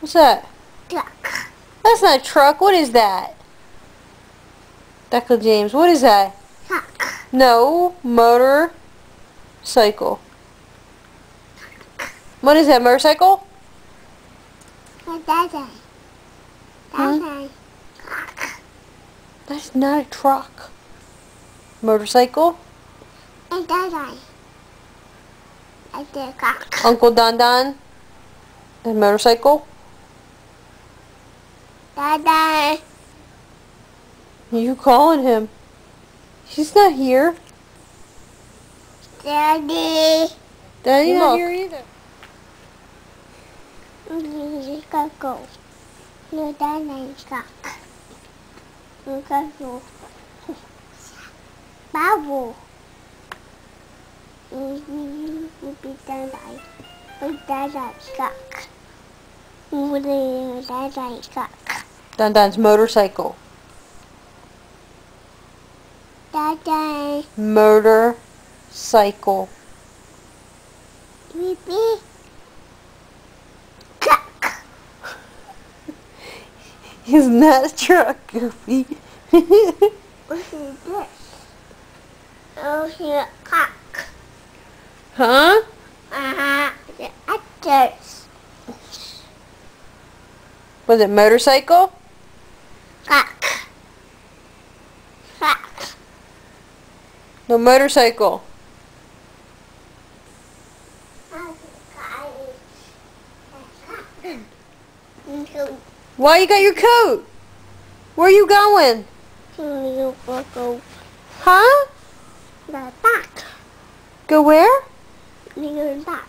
What's that? Truck. That's not a truck. What is that? Dr. James, what is that? Truck. No, motor cycle. What is that, motorcycle? Daddy. Daddy. Truck. That's not a truck. Motorcycle? And Daddy. I did truck. Uncle DonDon? And motorcycle? Daddy. You calling him? He's not here. Daddy. Daddy's not here either. You gotta go. No, Daddy. Truck. You gotta go. Bubble. You be Daddy. Daddy. Truck. Daddy. Truck. DonDon's motorcycle. Daddy. Motorcycle. Baby. Truck. He's not a truck, Goofy. What is this? Oh, here, cock. Huh? The actors. Was it motorcycle? Cock. Cock. No, motorcycle. Why you got your coat? Where you going? You go Huh? back. Go where? You go back.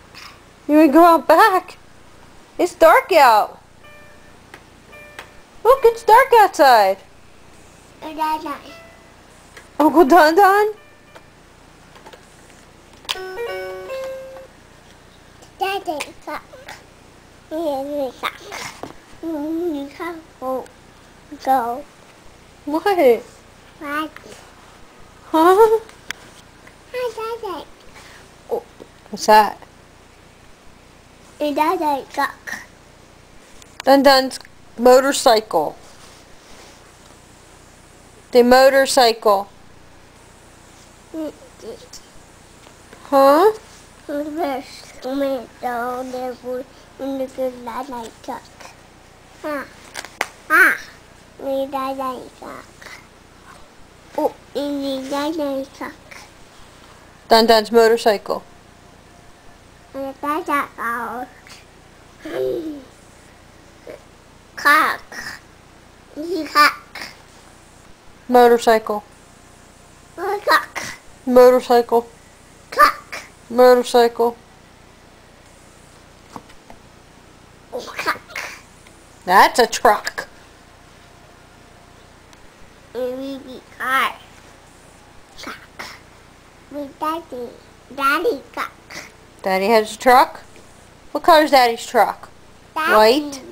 You wanna go out back? It's dark out. Look, it's dark outside. Daddy. Uncle DonDon? Daddy, cock. You cock. You can't go. Go. What? Daddy. Huh? Hi, Daddy. What's that? Daddy, cock. DonDon's motorcycle. The motorcycle. Huh? There's tomato, there was in the good Daddy, cock. Me Daddy, cock. Oh, in the Daddy, cock. DonDon's motorcycle. And Daddy, cock. Cock. You cock. Motorcycle. Cock. Motorcycle. Cock. Motorcycle. Cock. That's a truck. Baby car. Cock. With Daddy. Daddy, cock. Daddy has a truck? What color's Daddy's truck? Daddy. White?